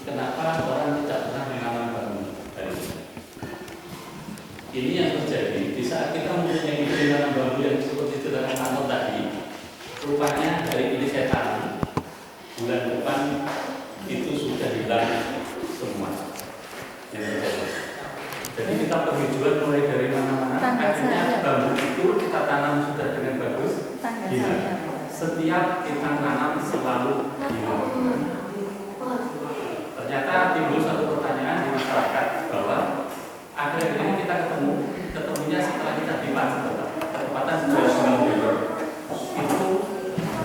kenapa orang tidak pernah menanam bambu hari ini? Ini yang terjadi di saat kita mempunyai ide menanam bambu yang seperti itu dalam kantor tadi. Rupanya dari ini saya tanam, bulan depan itu sudah hilang semua. Yang terjadi. Jadi kita penghijauan mulai dari mana-mana. Akhirnya bambu itu kita tanam sudah dengan bagus. Hilang. Setiap kita tanam selalu hilang. Ternyata timbul satu pertanyaan di masyarakat bahwa akhir-akhir ini kita ketemunya setelah kita di ketepatan bulan November. Itu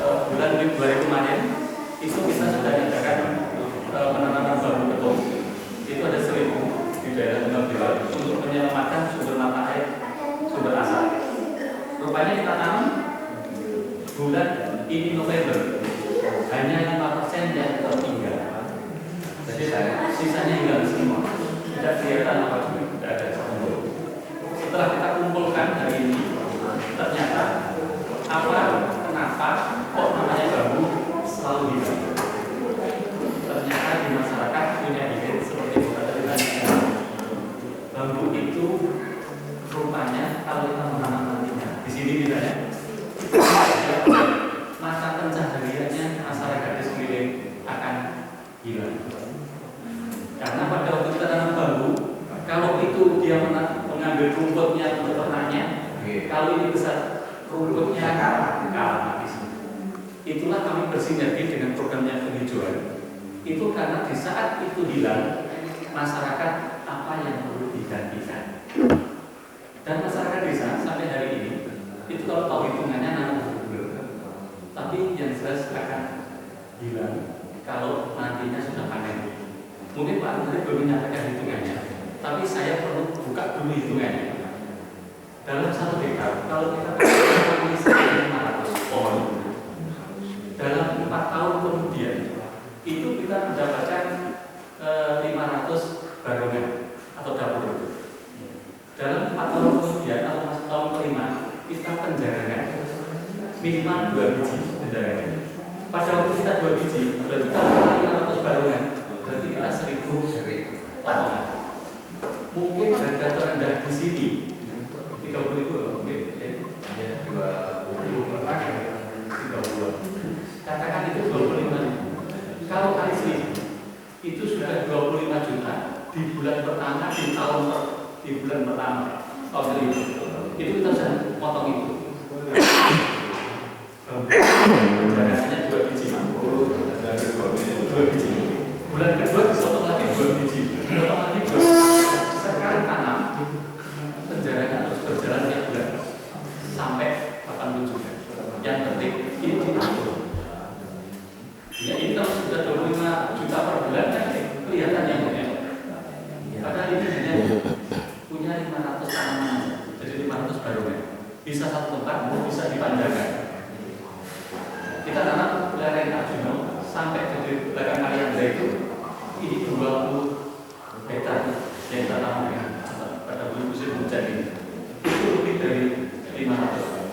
bulan Februari kemarin itu kita sudah adakan penanaman bambu beton. Itu ada 1.000 di daerah November untuk menyelamatkan sumber mata air, sumber asap. Rupanya kita tanam bulan ini November hanya 5% yang tertinggal. Jadi sisanya hilang semua, tidak kelihatan apa juga, tidak ada satu. Setelah kita kumpulkan hari ini, ternyata kenapa kok namanya bambu selalu hilang? Ternyata di masyarakat punya ide seperti itu. Bambu itu rupanya kalau kita menanam nantinya, di sini misalnya, mata pencahariannya masyarakat di sekeliling akan hilang. Karena pada waktu kita tanam bambu, kalau itu dia mengambil rumputnya untuk ternaknya, kalau ini besar, rumputnya kalah mati. Itulah kami bersinergi dengan programnya penghijauan. Itu karena di saat itu hilang, masyarakat apa yang perlu digantikan. Dan masyarakat desa sampai hari ini, itu kalau tahu hitungannya nanam tapi yang jelas akan hilang kalau nantinya sudah panen. Mungkin Pak Menteri belum menyampaikan hitungannya, tapi saya perlu buka dulu hitungannya. Dalam 1 hektar, kalau kita memiliki 500 pohon, dalam 4 tahun kemudian, itu kita mendapatkan 500 barongan atau dapur itu. Dalam 4 tahun kemudian, atau masuk tahun kelima, kita penjaringan minimal 2 biji penjaringan. Pada waktu kita 2 biji, berarti kita 500 barongan. Berarti kita 1.000 potongan. Mungkin harga terendah di sini 30.000 mungkin ya 20 per 30. Katakan itu 25.000. Kalau kali 1.000 itu sudah 25 juta di bulan pertama di bulan pertama tahun ini. Itu kita bisa potong itu. Hanya 2 biji. 2 biji. Bulan kedua disotong lagi 2 biji, potong lagi 2 biji. Sekarang tanam penjaringan terus berjalan tiap bulan sampai 8 bulan. Yang penting ini diatur. Ya ini kalau sudah 25 juta per bulan kan kelihatan yang punya. Padahal ini hanya punya 500 tanaman, jadi 500 barongan. Bisa satu tempat, bisa dipanjangkan. Kita tanam lereng Arjuna sampai ke belakang Kalianda itu ini 20 hektar yang kita tanam pada musim hujan ini. Itu lebih dari 500.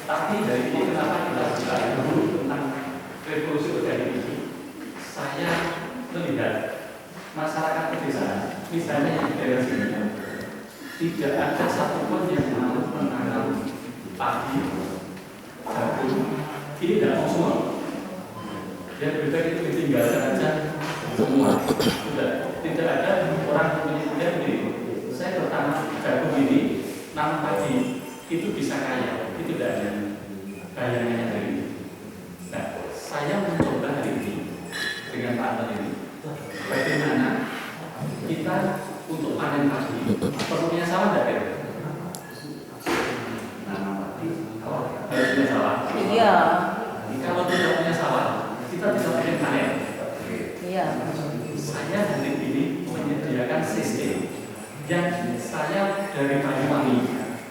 Tapi dari ini kenapa kita bicara dulu tentang revolusi organik ini? Saya melihat masyarakat pedesaan, misalnya yang di daerah sini, tidak ada satupun yang mau menanam padi, jagung. Ini tidak mau semua. Yang berbeda itu ditinggalkan aja semua. Sudah tidak ada orang punya begini. Saya bertanam jagung ini, nanam padi itu bisa kaya. Itu tidak ada bayangannya dari ini. Nah, saya mencoba hari ini dengan Pak Anton ini, bagaimana kita untuk panen padi perlu punya sawah tidak ya? Nanam padi, harus punya sawah. Iya. Kalau tidak punya sawah, kita bisa panen. Iya. Saya hari ini menyediakan sistem yang saya dari Banyuwangi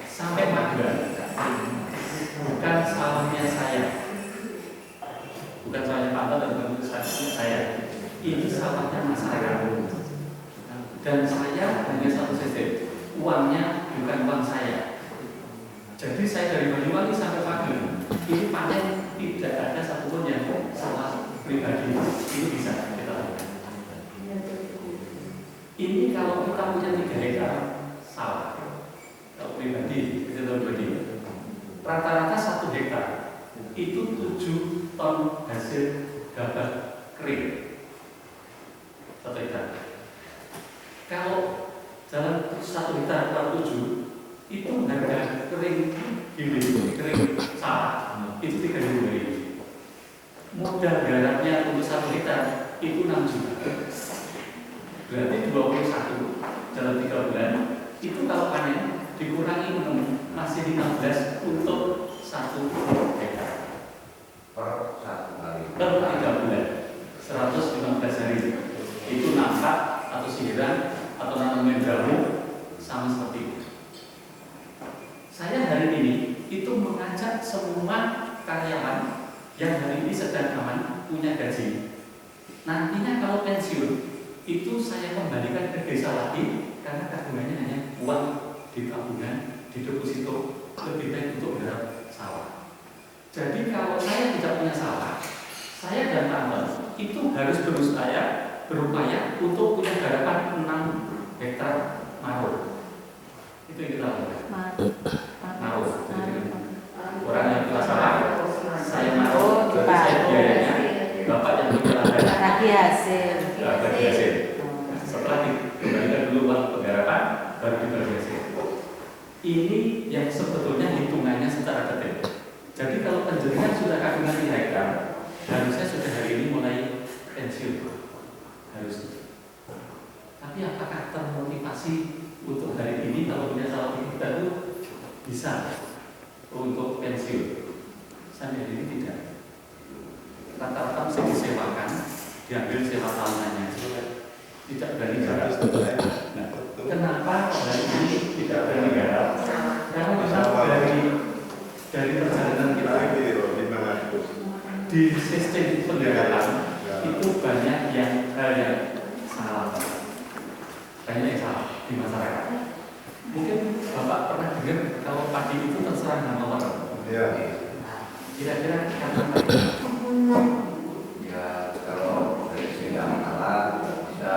sampai Magelang. Bukan sawahnya saya, bukan sawahnya Pak Anton dan bukan saya. Ini sawahnya masyarakat. Dan saya punya satu sistem, uangnya bukan uang saya. Jadi saya dari Banyuwangi sampai Magelang, ini panen tidak ada satupun yang sawah pribadi itu bisa kita lakukan. Ini kalau kita punya 3 hektar sawah, kalau pribadi kita pribadi, rata-rata 1 hektar itu 7 ton hasil gabah kering 1 hektar. Kalau dalam 1 hektar per 7 itu harga kering giling, kering sawah itu 3.000. Modal garapnya untuk 1 hektar itu 6 juta. Berarti 21 dalam 3 bulan itu kalau panen dikurangi 6 masih 15 untuk 1 hektar per 1 kali per 3 bulan 115 hari. Itu nafkah atau sihiran atau nanam jamu sama seperti itu. Saya hari ini itu mengajak semua karyawan yang hari ini sedang aman punya gaji. Nantinya kalau pensiun itu saya kembalikan ke desa lagi karena tabungannya hanya uang di tabungan, di deposito, lebih baik untuk garap sawah. Jadi kalau saya tidak punya sawah, saya dan Tante itu harus berupaya untuk punya garapan 6 hektar maro. Itu yang kita lakukan. Maro. Orang yang punya sawah, saya maro, berarti saya biayanya. Bapak yang punya bagi hasil. Bagi hasil. Setelah dikembalikan dulu uang penggarapan, baru dibagi hasil. Ini yang sebetulnya hitungannya secara detail. Jadi kalau penjenengan sudah kandungan 3 hektar, harusnya sudah hari ini mulai pensiun. Harus. Tapi apakah termotivasi untuk hari ini kalau punya sawah 3 hektar itu bisa untuk pensiun? Sampai hari ini tidak. Rata-rata mesti disewakan, diambil sewa tahunannya, tidak berani garap. Nah, kenapa hari ini tidak berani garap? Karena kita dari perjalanan kita di sistem penggarapan itu banyak yang salah, banyak yang salah di masyarakat. Mungkin Bapak pernah dengar kalau padi itu terserang hama warna. Ya. Kira-kira karena Ya, kalau dari segi amalan bisa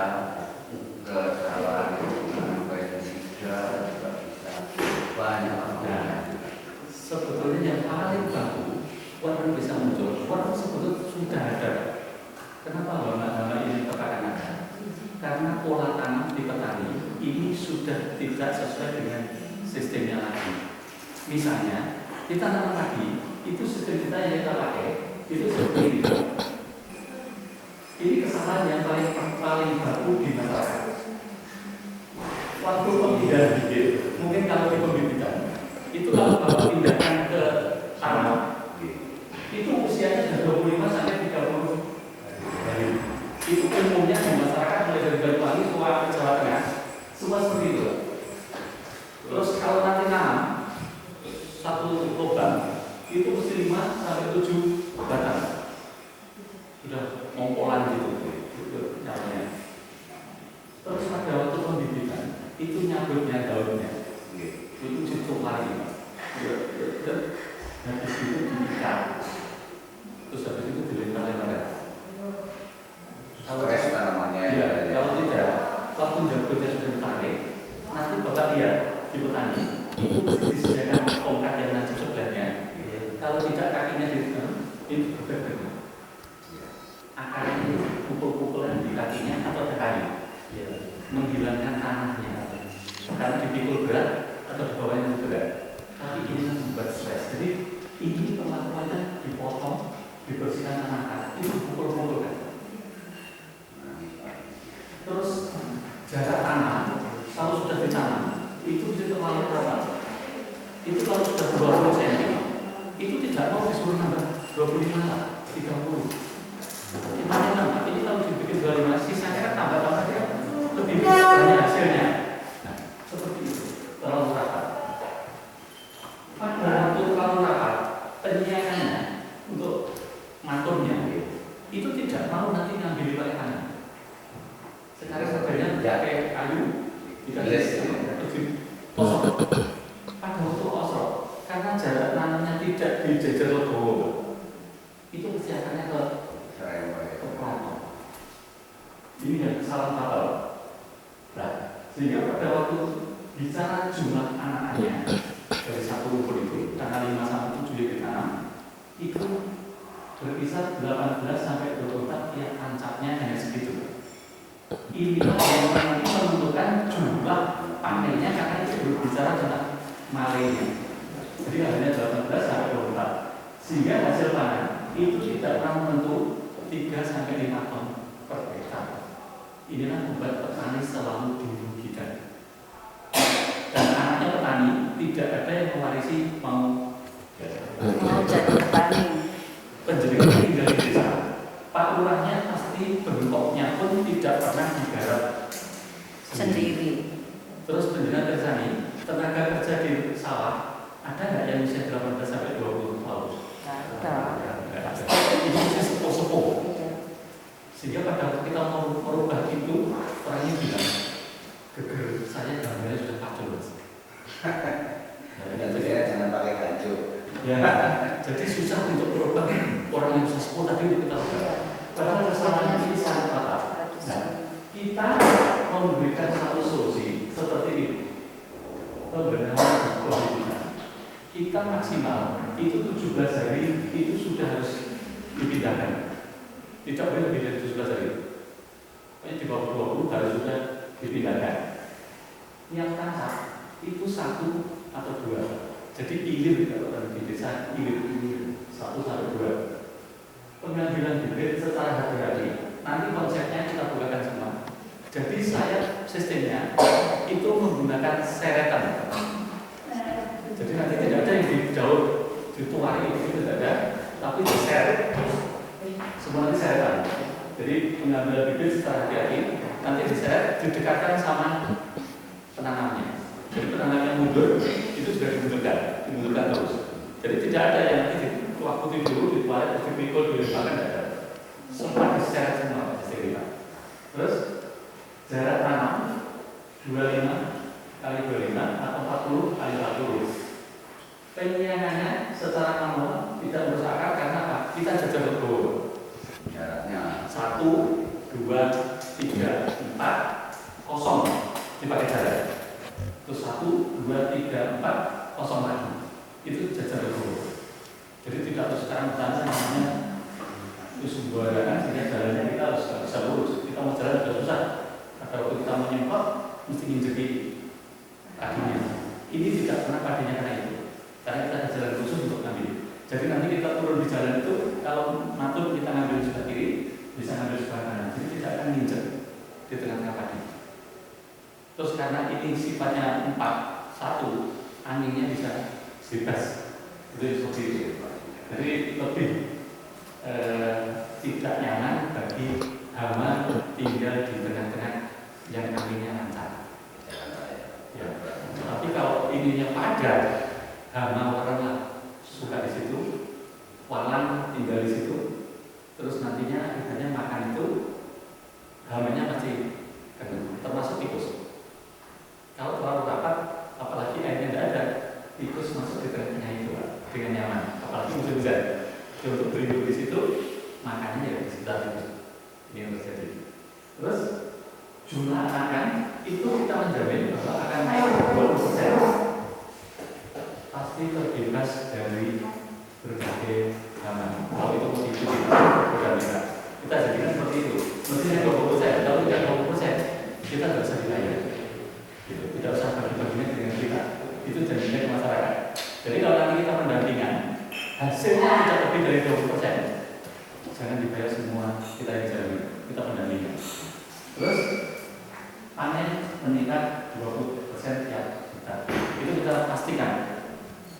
ke sawah sampai juga bisa banyak. Nah, sebetulnya yang paling baku warna bisa muncul. Warna sebetulnya sudah ada. Kenapa hama ini terkadang ada? Karena pola tanam di petani ini sudah tidak sesuai dengan sistemnya lagi. Misalnya kita tanam padi, itu sistem kita yang kita pakai itu seperti ini. Ini kesalahan yang paling baku di masyarakat. Waktu pemindahan bibit, mungkin kalau di pembibitan, itu kalau Bapak pindahkan ke tanam, itu usianya sudah 25 sampai 30 hari. Itu umumnya di masyarakat mulai dari Banyuwangi ke Jawa Tengah, semua seperti itu. Terus kalau nanti tanam satu lubang itu mesti 5 sampai 7 batang. Sudah ngompolan gitu caranya. Terus pada waktu pembibitan itu nyabutnya daunnya, itu cukup lagi. Habis itu diikat, terus habis itu dilempar-lempar. Stres tanamannya. Ya, kalau tidak, waktu jabutnya sudah ditarik, nanti Bapak lihat di petani itu disediakan tongkat yang nanti sebelahnya. Kalau tidak kakinya itu berbeda. Akarnya itu pukul-pukulan di kakinya atau ada kayu, menghilangkan tanahnya. Karena dipikul berat atau di bawahnya berat. Tapi ini membuat stres. Jadi ini perlakuannya dipotong, dibersihkan tanah itu pukul-pukulkan. Terus jarak tanam kalau sudah ditanam itu bisa terlalu rapat. Itu kalau sudah 20 cm itu tidak mau disuruh nambah 25 lah, 30. Gimana ini kalau dibikin 25 sisanya kan tambah-tambah ya lebih banyak hasilnya. Nah, seperti itu terlalu rapat. Pada waktu terlalu rapat, penyiarannya untuk maturnya itu tidak mau nanti ngambil pakai tangan. Sekarang sebenarnya pakai kayu dikasih osok. Pada waktu osok, karena jarak nanamnya tidak dijejer legowo, itu Ini yang kesalahan fatal. Nah, sehingga pada waktu bicara jumlah anak-anaknya dari satu rumput itu tanggal 5 sampai 7 yang ditanam itu berkisar 18 sampai 24 yang ancapnya hanya segitu. Ini yang nanti menentukan jumlah panennya karena itu berbicara tentang malainya. Jadi hanya 18 sampai 24. Sehingga hasil panen itu tidak pernah menentu 3 sampai 5 ton per hektar. Inilah membuat petani selalu dirugikan. Dan anaknya petani tidak ada yang mewarisi mau jadi petani. penjenengan tinggal di desa. Pak lurahnya pasti bengkoknya pun tidak pernah digarap Sendiri. Terus penjenengan tersani tenaga kerja di sawah ada nggak yang usia 18 sampai 20 tahun? Ada. Itu usia sepuh-sepuh. Sehingga pada waktu kita mau merubah itu orangnya bilang geger saya gambarnya sudah kacau mas. Jadi jangan pakai baju. Ya, jadi susah untuk merubah orang yang sudah sepuh tadi untuk kita ubah. Padahal kesalahan ini sangat fatal. Nah, kita memberikan satu solusi seperti ini. Pembenahan kondisi kita maksimal itu 17 hari itu sudah harus dipindahkan. Tidak boleh lebih dari 17 hari. Di bawah 20 harus sudah dipindahkan. Yang tancap itu 1 atau 2. Jadi ilir kalau di desa ilir 1 sampai 2. Pengambilan bibit secara hati-hati. Nanti konsepnya kita bukakan semua. Jadi saya sistemnya itu menggunakan seretan. Jadi nanti tidak ada yang di daun dituari itu tidak ada, tapi diseret. Semua nanti seretan. Jadi pengambilan bibit secara hati-hati nanti diseret didekatkan sama penanamnya. Jadi penanamnya mundur itu sudah dimundurkan terus. Jadi tidak ada yang nanti waktu dulu dituari terus dipikul diletakkan tidak ada. Semua diseret semua diseret. Terus jarak tanam 25 kali 25 atau 40 kali 40. Penyiangannya secara manual tidak merusak akar karena apa? Kita jajar legowo. Jaraknya 1, 2, 3, 4, kosong dipakai jarak. Terus 1, 2, 3, 4, kosong lagi. Itu jajar legowo. Jadi tidak harus sekarang tanah namanya itu sembarangan sehingga jalannya kita harus bisa lurus. Kita mau jalan sudah susah. Pada waktu kita menyemprot mesti nginjeki kakinya. Ini tidak pernah padinya karena itu. Karena kita ada jalan khusus untuk ngambil. Jadi nanti kita turun di jalan itu kalau matun kita ngambil sebelah kiri bisa ngambil sebelah kanan. Jadi tidak akan nginjek di tengah-tengah padi. Terus karena ini sifatnya 4, 1 anginnya bisa bebas. Itu seperti itu. Jadi lebih tidak nyaman bagi hama tinggal di tengah-tengah yang anginnya lancar. Ya. Tapi kalau ininya padat, hama orang suka di situ, walang tinggal di situ, terus nantinya akhirnya makan itu hamanya pasti termasuk tikus. Kalau terlalu rapat, apalagi airnya tidak ada, tikus masuk di tengah-tengah itu dengan nyaman. Apalagi musim hujan, untuk berlindung di situ, makannya ya di sekitar itu. Ini yang terjadi. Terus jumlah anakan itu kita menjamin bahwa akan naik 20%. Pasti terbebas dari berbagai hama. Kalau itu mau diikuti, bukan bisa. Kita jadikan seperti itu. Mestinya 20%, kalau tidak 20%, kita tidak usah dilayar. Gitu. Tidak usah bagi-baginya dengan kita. Itu jadinya ke masyarakat. Jadi kalau nanti kita pendampingan, hasilnya tidak lebih dari 20%. Jangan dibayar semua, kita yang jamin. Kita pendampingan. Terus panen meningkat 20% tiap